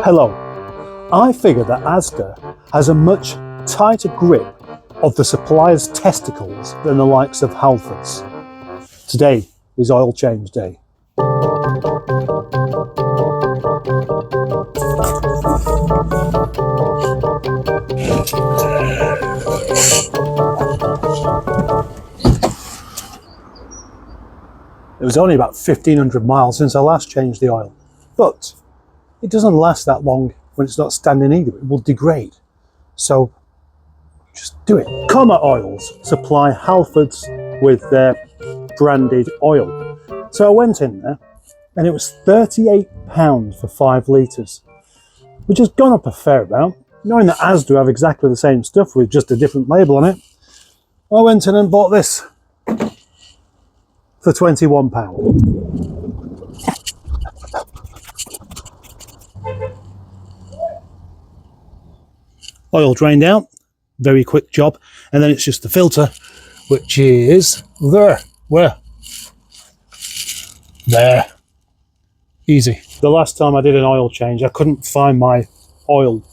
Hello. I figure that Asda has a much tighter grip of the supplier's testicles than the likes of Halfords. Today is oil change day. It was only about 1,500 miles since I last changed the oil, but it doesn't last that long when it's not standing either. It will degrade. So just do it. Comma Oils supply Halfords with their branded oil. So I went in there and it was £38 for 5 litres, which has gone up a fair amount. Knowing that Asda have exactly the same stuff with just a different label on it, I went in and bought this for £21. Oil drained out, very quick job, and then it's just the filter, which is there. Where? There. Easy. The last time I did an oil change, I couldn't find my oil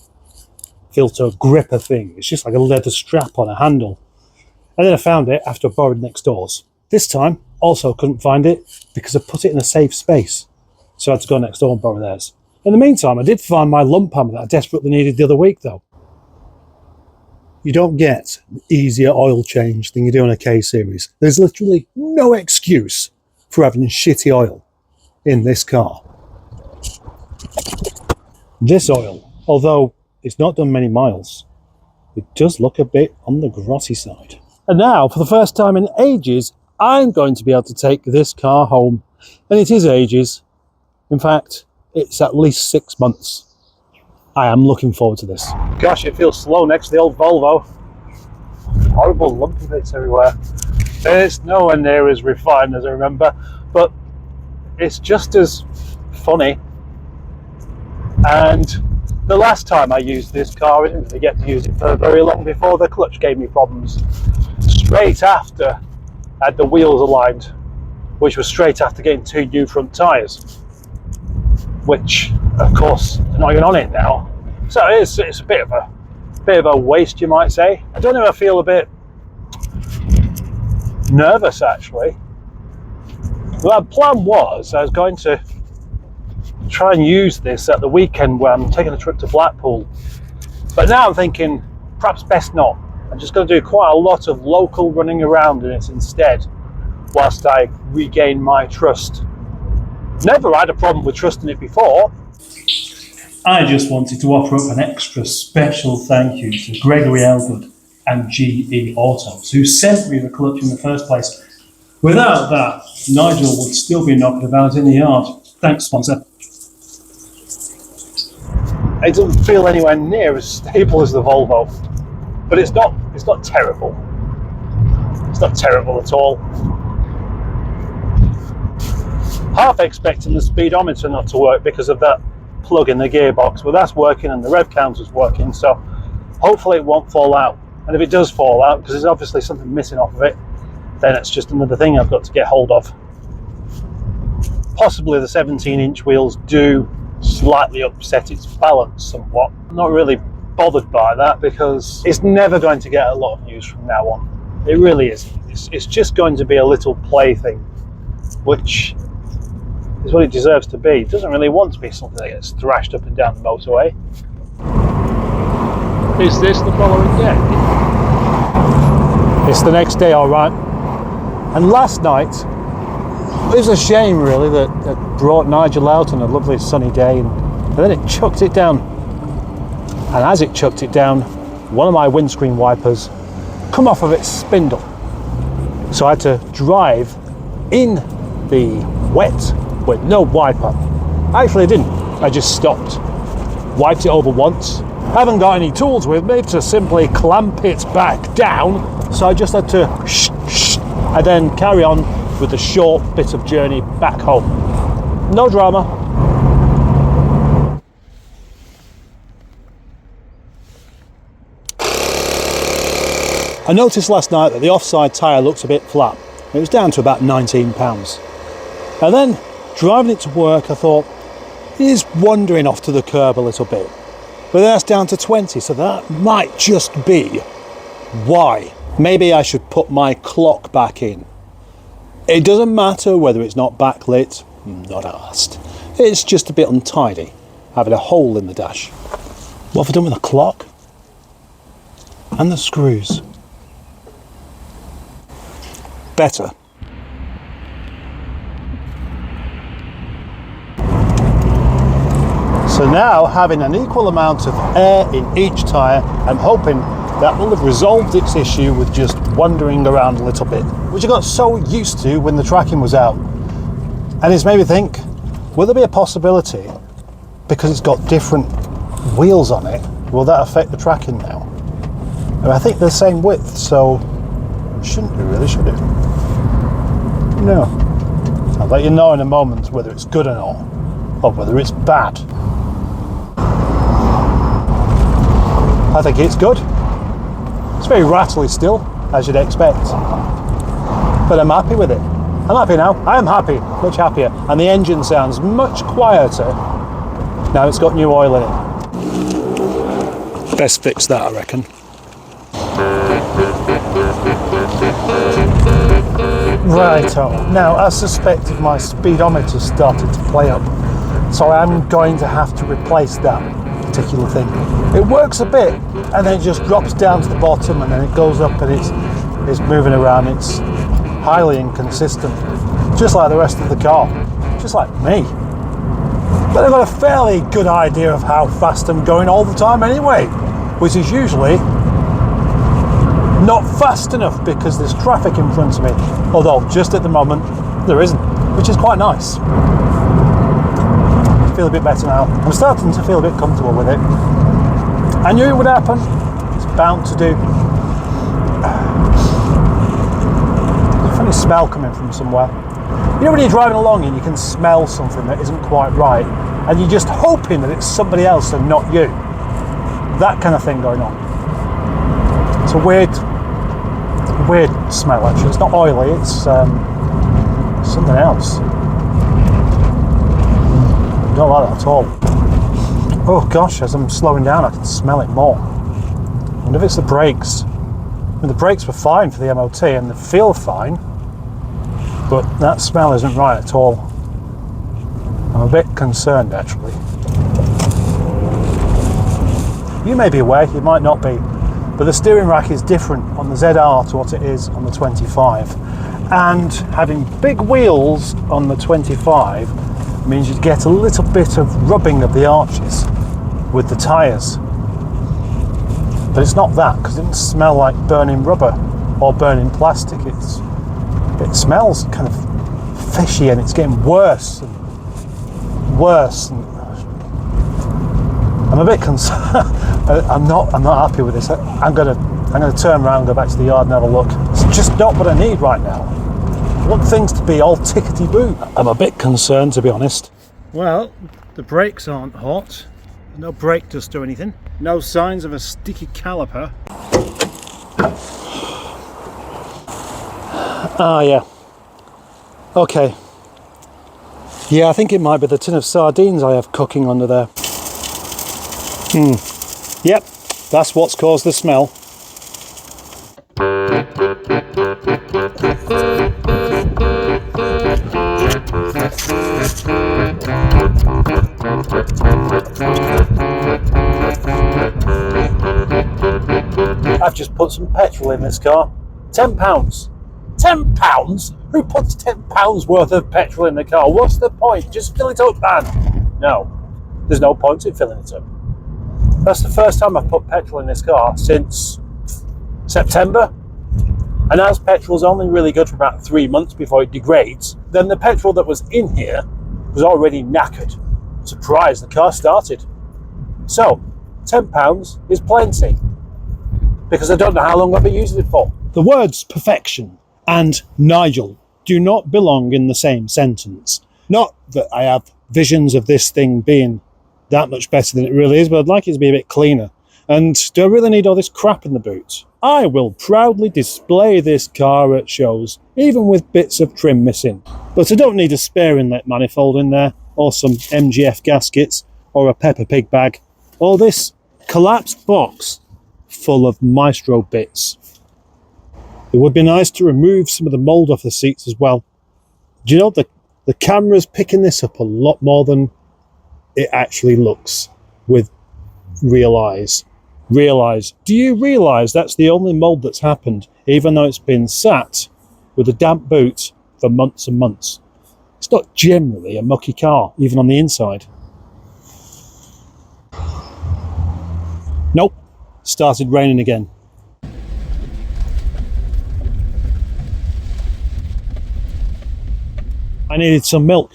filter gripper thing. It's just like a leather strap on a handle. And then I found it after I borrowed next door's. This time, also couldn't find it because I put it in a safe space. So I had to go next door and borrow theirs. In the meantime, I did find my lump hammer that I desperately needed the other week though. You don't get an easier oil change than you do on a K-Series. There's literally no excuse for having shitty oil in this car. This oil, although it's not done many miles, it does look a bit on the grotty side. And now, for the first time in ages, I'm going to be able to take this car home. And it is ages. In fact, it's at least 6 months. I am looking forward to this. Gosh, it feels slow next to the old Volvo. Horrible lumpy bits everywhere. It's nowhere near as refined as I remember, but it's just as funny. And the last time I used this car, I didn't really get to use it for very long before the clutch gave me problems. Straight after I had the wheels aligned, which was straight after getting 2 new front tyres, which of course are not even on it now. So it's a bit of a waste, you might say. I don't know, I feel a bit nervous actually. The plan was I was going to try and use this at the weekend when I'm taking a trip to Blackpool, but now I'm thinking perhaps best not. I'm just going to do quite a lot of local running around in it instead, whilst I regain my trust. Never had a problem with trusting it before. I just wanted to offer up an extra special thank you to Gregory Elgood and GE Autos, who sent me the clutch in the first place. Without that, Nigel would still be knocking about in the yard. Thanks, sponsor. It doesn't feel anywhere near as stable as the Volvo, but it's not terrible. It's not terrible at all. Half expecting the speedometer not to work because of that plug in the gearbox, but that's working and the rev counter's working, so hopefully it won't fall out. And if it does fall out, because there's obviously something missing off of it, then it's just another thing I've got to get hold of. Possibly the 17-inch wheels do slightly upset its balance somewhat. I'm not really bothered by that because it's never going to get a lot of use from now on. It really isn't. It's just going to be a little plaything, which is what it deserves to be. It doesn't really want to be something that gets thrashed up and down the motorway. Is this the following day? It's the next day, all right. And last night, it was a shame really that it brought Nigel out on a lovely sunny day and then it chucked it down. And as it chucked it down, one of my windscreen wipers come off of its spindle. So I had to drive in the wet with no wiper. Actually I didn't, I just stopped, wiped it over once. I haven't got any tools with me to simply clamp it back down, so I just had to and then carry on with a short bit of journey back home. No drama. I noticed last night that the offside tyre looked a bit flat. It was down to about £19. And then driving it to work, I thought, It is wandering off to the curb a little bit, but that's down to 20, so that might just be why. Maybe I should put my clock back in. It doesn't matter whether it's not backlit, not asked. It's just a bit untidy, having a hole in the dash. What have I done with the clock? And the screws? Better. So now, having an equal amount of air in each tyre, I'm hoping that will have resolved its issue with just wandering around a little bit, which I got so used to when the tracking was out. And it's made me think, will there be a possibility, because it's got different wheels on it, will that affect the tracking now? And I think they're the same width, so shouldn't be really, should it? No. I'll let you know in a moment whether it's good or not, or whether it's bad. I think it's good. It's very rattly still, as you'd expect. But I'm happy with it. I'm happy now. I am happy, much happier. And the engine sounds much quieter now it's got new oil in it. Best fix that, I reckon. Righto. Now, as suspected, my speedometer started to play up, so I'm going to have to replace that particular thing. It works a bit, and then it just drops down to the bottom, and then it goes up, and it's moving around. It's highly inconsistent, just like the rest of the car, just like me. But I've got a fairly good idea of how fast I'm going all the time anyway, which is usually not fast enough because there's traffic in front of me, although just at the moment there isn't, which is quite nice. I feel a bit better now. I'm starting to feel a bit comfortable with it. I knew it would happen. It's bound to do. There's a funny smell coming from somewhere. You know when you're driving along and you can smell something that isn't quite right, and you're just hoping that it's somebody else and not you. That kind of thing going on. It's a weird smell actually. It's not oily, it's something else. I don't like that at all. Oh gosh, as I'm slowing down I can smell it more. I wonder if it's the brakes. I mean, the brakes were fine for the MOT and they feel fine, but that smell isn't right at all. I'm a bit concerned actually. You may be aware, you might not be, but the steering rack is different on the ZR to what it is on the 25. And having big wheels on the 25 means you get a little bit of rubbing of the arches with the tyres. But it's not that, because it doesn't smell like burning rubber or burning plastic. It smells kind of fishy, and it's getting worse and worse. And I'm a bit concerned. I'm not happy with this. I'm gonna turn around and go back to the yard and have a look. It's just not what I need right now. I want things to be all tickety-boo. I'm a bit concerned, to be honest. Well, the brakes aren't hot. No brake dust or anything. No signs of a sticky caliper. Ah, yeah. Okay. Yeah, I think it might be the tin of sardines I have cooking under there. Yep, that's what's caused the smell. I've just put some petrol in this car. £10. £10? Who puts £10 worth of petrol in the car? What's the point? Just fill it up, man. No, there's no point in filling it up. That's the first time I've put petrol in this car since September. And as petrol's only really good for about 3 months before it degrades, then the petrol that was in here was already knackered. Surprised the car started. So, £10 is plenty, because I don't know how long I'll be using it for. The words perfection and Nigel do not belong in the same sentence. Not that I have visions of this thing being that much better than it really is, but I'd like it to be a bit cleaner. And do I really need all this crap in the boot? I will proudly display this car at shows, even with bits of trim missing. But I don't need a spare inlet manifold in there, or some MGF gaskets, or a Peppa Pig bag, or this collapsed box full of Maestro bits. It would be nice to remove some of the mould off the seats as well. Do you know, the camera's picking this up a lot more than it actually looks with real eyes. Do you realise that's the only mould that's happened, even though it's been sat with a damp boot for months and months? It's not generally a mucky car, even on the inside. Nope, started raining again. I needed some milk.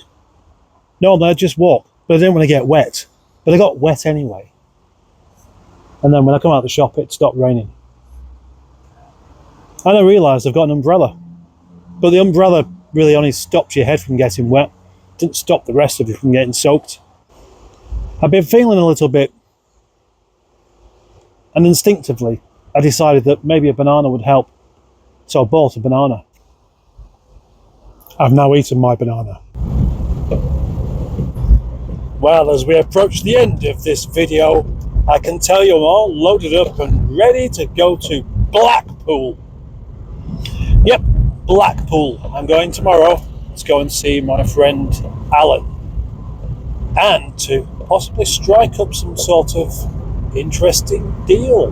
Normally I'd just walk, but I didn't want to get wet. But I got wet anyway. And then when I come out of the shop, it stopped raining. And I realised I've got an umbrella. But the umbrella really only stops your head from getting wet. It didn't stop the rest of you from getting soaked. I've been feeling a little bit, and instinctively I decided that maybe a banana would help. So I bought a banana. I've now eaten my banana. Well, as we approach the end of this video, I can tell you I'm all loaded up and ready to go to Blackpool. Yep, Blackpool. I'm going tomorrow to go and see my friend Alan, and to possibly strike up some sort of interesting deal,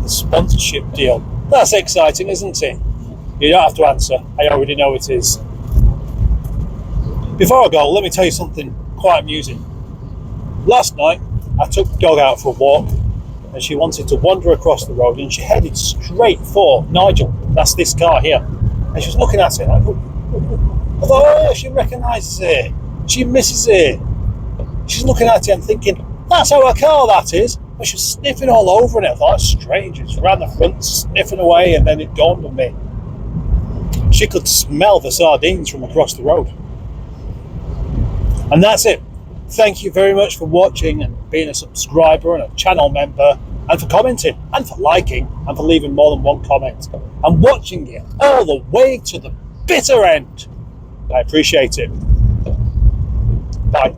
a sponsorship deal. That's exciting, isn't it? You don't have to answer, I already know it is. Before I go, let me tell you something quite amusing. Last night I took the dog out for a walk, and she wanted to wander across the road, and she headed straight for Nigel. That's this car here. And she was looking at it like, I thought, oh, she recognises it. She misses it. She's looking at it and thinking, that's our car, that is. But she was sniffing all over it. I thought, that's strange. It's around the front, sniffing away, and then it dawned on me. She could smell the sardines from across the road. And that's it. Thank you very much for watching and being a subscriber and a channel member, and for commenting and for liking and for leaving more than one comment and watching it all the way to the bitter end. I appreciate it. Bye.